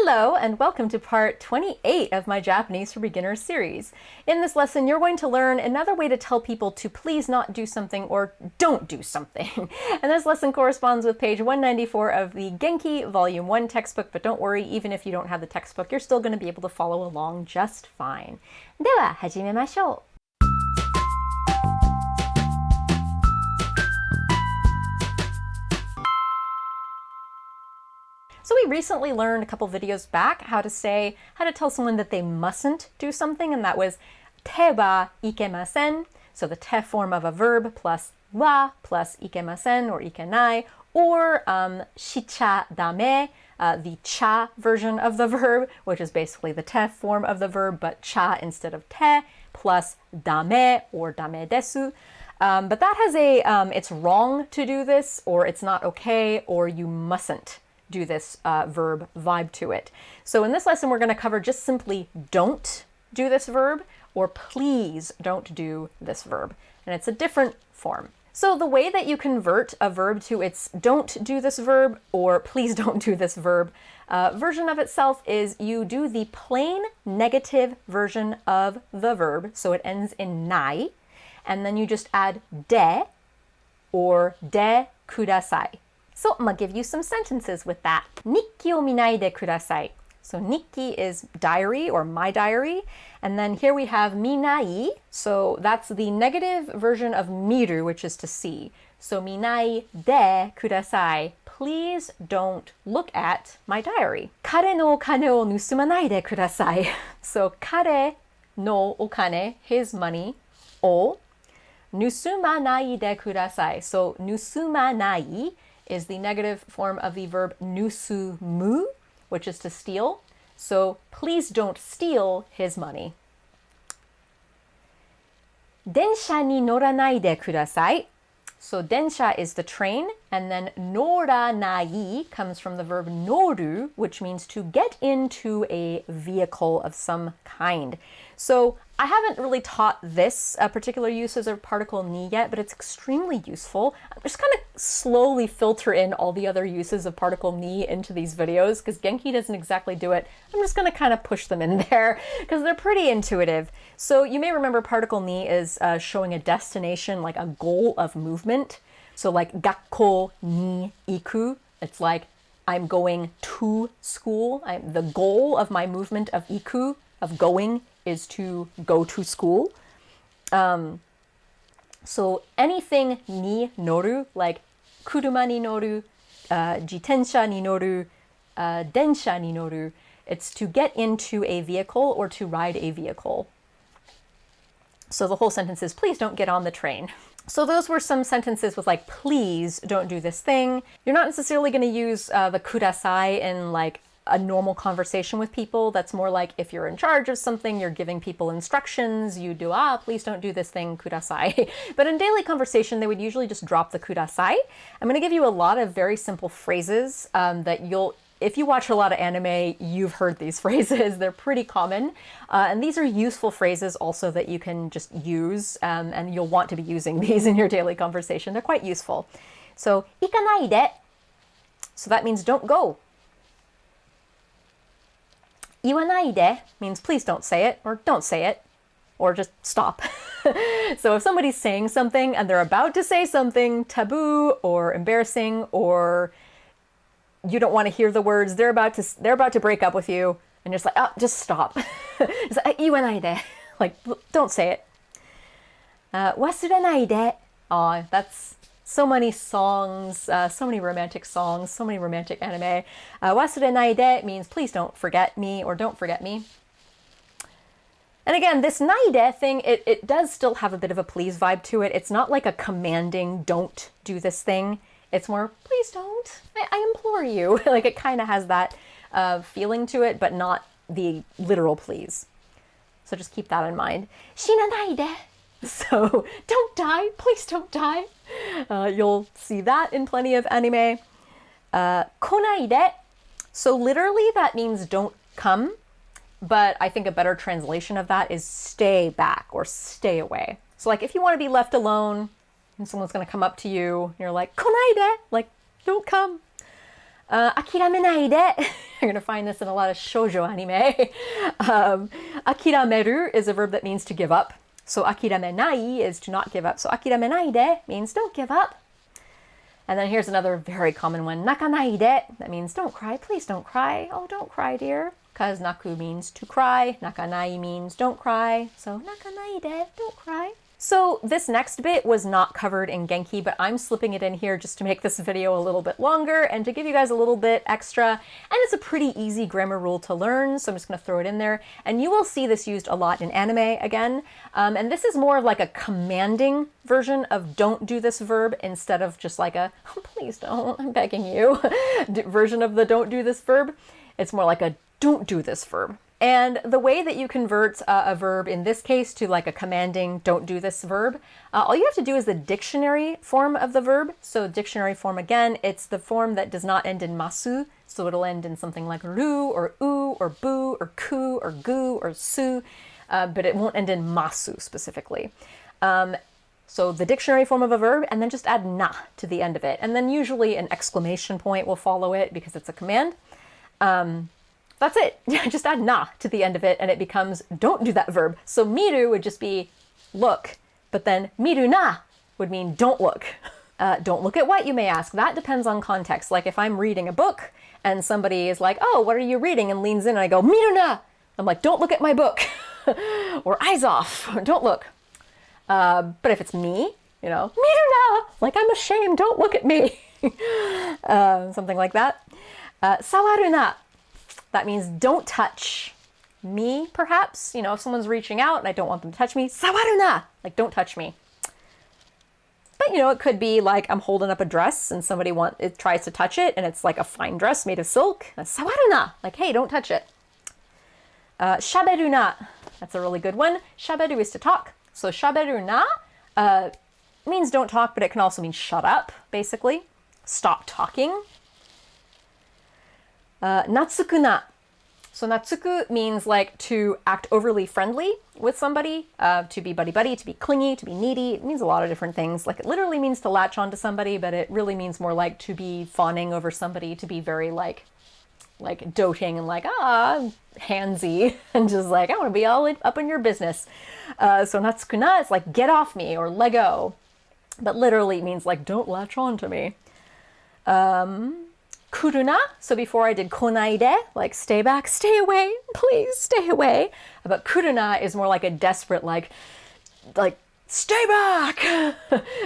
Hello and welcome to part 28 of my Japanese for Beginners series. In this lesson, you're going to learn another way to tell people to please not do something or don't do something. And this lesson corresponds with page 194 of the Genki Volume 1 textbook, but don't worry, even if you don't have the textbook, you're still going to be able to follow along just fine. では始めましょう。So we recently learned a couple videos back how to tell someone that they mustn't do something, and that was te wa ikemasen. So the te form of a verb plus wa plus ikemasen or ikenai, or shicha dame, the cha version of the verb, which is basically the te form of the verb, but cha instead of te, plus dame or dame desu. But that has it's wrong to do this, or it's not okay, or you mustn't do this verb vibe to it. So in this lesson, we're going to cover just simply don't do this verb or please don't do this verb. And it's a different form. So the way that you convert a verb to its don't do this verb or please don't do this verb version of itself is you do the plain negative version of the verb. So it ends in nai. And then you just add de or de kudasai. So I'm going to give you some sentences with that. Nikki o minaide kudasai. So nikki is diary or my diary. And then here we have minai. So that's the negative version of miru, which is to see. So minai de kudasai. Please don't look at my diary. Kare no okane o nusumanaide kudasai. So kare no okane, his money, o nusumanaide kudasai. So nusumanai is the negative form of the verb nusumu, which is to steal. So please don't steal his money. 電車に乗らないでください. So densha is the train, and then noranai comes from the verb noru, which means to get into a vehicle of some kind. So I haven't really taught this particular uses of particle ni yet, but it's extremely useful. I'm just kind of slowly filter in all the other uses of particle ni into these videos because Genki doesn't exactly do it. I'm just going to kind of push them in there because they're pretty intuitive. So you may remember particle ni is showing a destination, like a goal of movement. So like gakko ni iku, it's like I'm going to school. The goal of my movement of iku, of going, is to go to school. So anything ni noru, like kuruma ni noru, jitensha ni noru, densha ni noru, it's to get into a vehicle or to ride a vehicle. So the whole sentence is, please don't get on the train. So those were some sentences with like, please don't do this thing. You're not necessarily going to use the kudasai in like a normal conversation with people. That's more like if you're in charge of something, you're giving people instructions, you do, please don't do this thing, kudasai. But in daily conversation, they would usually just drop the kudasai. I'm going to give you a lot of very simple phrases that if you watch a lot of anime, you've heard these phrases. They're pretty common. And these are useful phrases also that you can just use, and you'll want to be using these in your daily conversation. They're quite useful. So, ikanaide. So that means don't go. Iwanaide means please don't say it, or don't say it, or just stop. So if somebody's saying something and they're about to say something taboo or embarrassing, or you don't want to hear the words, they're about to break up with you, and you're just like, just stop. It's like, iwanaide, like don't say it. Wasurenaide. That's so many songs, so many romantic songs, so many romantic anime. Wasurenaide means please don't forget me or don't forget me. And again, this naide thing, it does still have a bit of a please vibe to it. It's not like a commanding don't do this thing. It's more, please don't. I implore you. Like it kind of has that feeling to it, but not the literal please. So just keep that in mind. Shinanaide. So don't die, please don't die. You'll see that in plenty of anime. Konaide. So literally that means don't come, but I think a better translation of that is stay back or stay away. So like if you want to be left alone and someone's going to come up to you and you're like, konaide, like don't come. Akira me naide. You're going to find this in a lot of shoujo anime. Akirameru is a verb that means to give up. So akira me nai is to not give up. So akira me naide means don't give up. And then here's another very common one. Nakanaide. That means don't cry. Please don't cry. Oh, don't cry, dear. Because naku means to cry. Nakanai means don't cry. So nakanaide, don't cry. So this next bit was not covered in Genki, but I'm slipping it in here just to make this video a little bit longer and to give you guys a little bit extra. And it's a pretty easy grammar rule to learn, so I'm just going to throw it in there. And you will see this used a lot in anime again. And this is more of like a commanding version of don't do this verb instead of just like a, oh, please don't, I'm begging you, version of the don't do this verb. It's more like a don't do this verb. And the way that you convert a verb in this case to like a commanding don't do this verb, all you have to do is the dictionary form of the verb. So dictionary form again, it's the form that does not end in masu. So it'll end in something like ru or u or bu or ku or gu or su, but it won't end in masu specifically. So the dictionary form of a verb, and then just add na to the end of it. And then usually an exclamation point will follow it because it's a command. That's it. Just add na to the end of it and it becomes don't do that verb. So miru would just be look, but then miru na would mean don't look. Don't look at what, you may ask. That depends on context. Like if I'm reading a book and somebody is like, oh, what are you reading? And leans in and I go, miru na. I'm like, don't look at my book. Or eyes off, don't look. But if it's me, you know, miru na, like I'm ashamed, don't look at me. Something like that. Sawaru na. That means don't touch me, perhaps. You know, if someone's reaching out and I don't want them to touch me, sawaru na, like don't touch me. But you know, it could be like I'm holding up a dress and somebody tries to touch it and it's like a fine dress made of silk. Sawaru na, like hey, don't touch it. Shaberu na, that's a really good one. Shaberu is to talk. So shaberu na means don't talk, but it can also mean shut up, basically. Stop talking. Natsuku na. So natsuku means like to act overly friendly with somebody, to be buddy-buddy, to be clingy, to be needy. It means a lot of different things. Like it literally means to latch onto somebody, but it really means more like to be fawning over somebody, to be very like doting and like, handsy and just like, I want to be all up in your business. So natsuku na is like get off me or let go, but literally it means like don't latch on to me. Kuruna, so before I did konaide, like stay back, stay away, please stay away. But kuruna is more like a desperate, like stay back.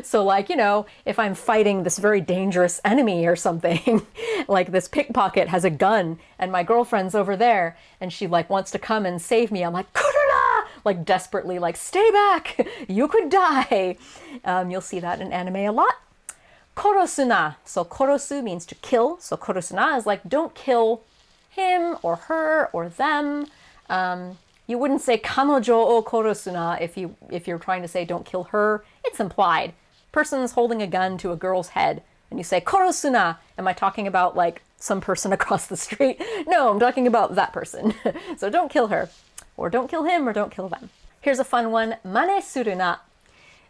So like, you know, if I'm fighting this very dangerous enemy or something, like this pickpocket has a gun and my girlfriend's over there and she like wants to come and save me, I'm like, kuruna, like desperately like stay back, you could die. You'll see that in anime a lot. Korosu na. So korosu means to kill. So korosu na is like don't kill him or her or them. You wouldn't say kanojo o korosu na if you're trying to say don't kill her. It's implied. Person's holding a gun to a girl's head and you say korosu na. Am I talking about like some person across the street? No, I'm talking about that person. So don't kill her or don't kill him or don't kill them. Here's a fun one. Mane suru na.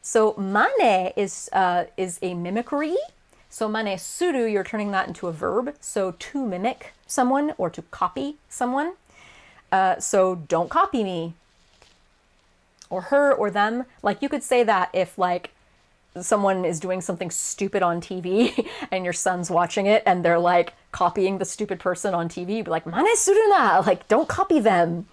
So mane is a mimicry. So mane suru, you're turning that into a verb. So to mimic someone or to copy someone. So don't copy me or her or them. Like you could say that if like someone is doing something stupid on TV and your son's watching it and they're like copying the stupid person on TV, you'd be like, mane suru na, like don't copy them.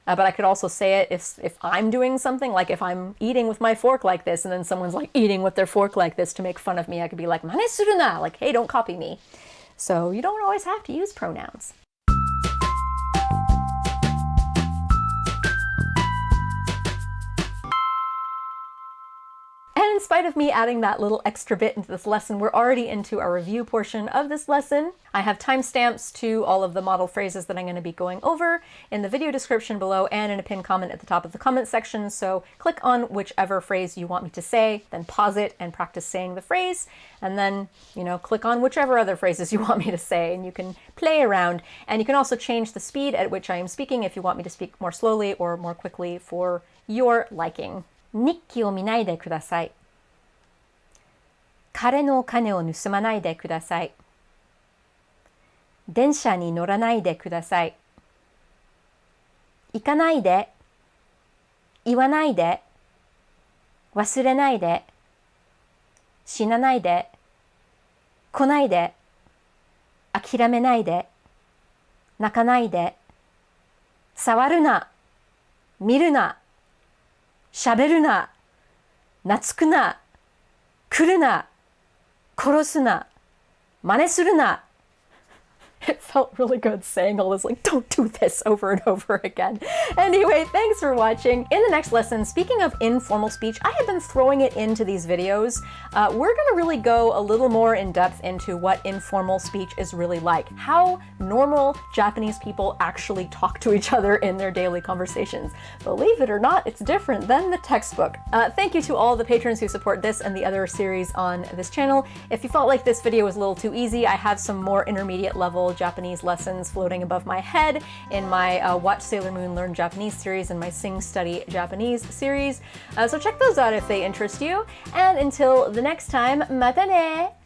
But I could also say it if I'm doing something, like if I'm eating with my fork like this and then someone's like eating with their fork like this to make fun of me, I could be like, mane suru na, like, hey, don't copy me. So you don't always have to use pronouns. And in spite of me adding that little extra bit into this lesson, we're already into our review portion of this lesson. I have timestamps to all of the model phrases that I'm going to be going over in the video description below and in a pinned comment at the top of the comment section. So click on whichever phrase you want me to say, then pause it and practice saying the phrase. And then, you know, click on whichever other phrases you want me to say and you can play around. And you can also change the speed at which I am speaking if you want me to speak more slowly or more quickly for your liking. 日記を見ないでください。彼のお金を盗まないでください。電車に乗らないでください。行かないで、言わないで、忘れないで、死なないで、来ないで、諦めないで、泣かないで、触るな、見るな、しゃべるな、なつくな、来るな、殺すな、真似するな。It felt really good saying all this, like, don't do this over and over again. Anyway, thanks for watching. In the next lesson, speaking of informal speech, I have been throwing it into these videos. We're gonna really go a little more in depth into what informal speech is really like, how normal Japanese people actually talk to each other in their daily conversations. Believe it or not, it's different than the textbook. Thank you to all the patrons who support this and the other series on this channel. If you felt like this video was a little too easy, I have some more intermediate level Japanese lessons floating above my head in my Watch Sailor Moon Learn Japanese series and my Sing Study Japanese series. So check those out if they interest you. And until the next time, mata ne!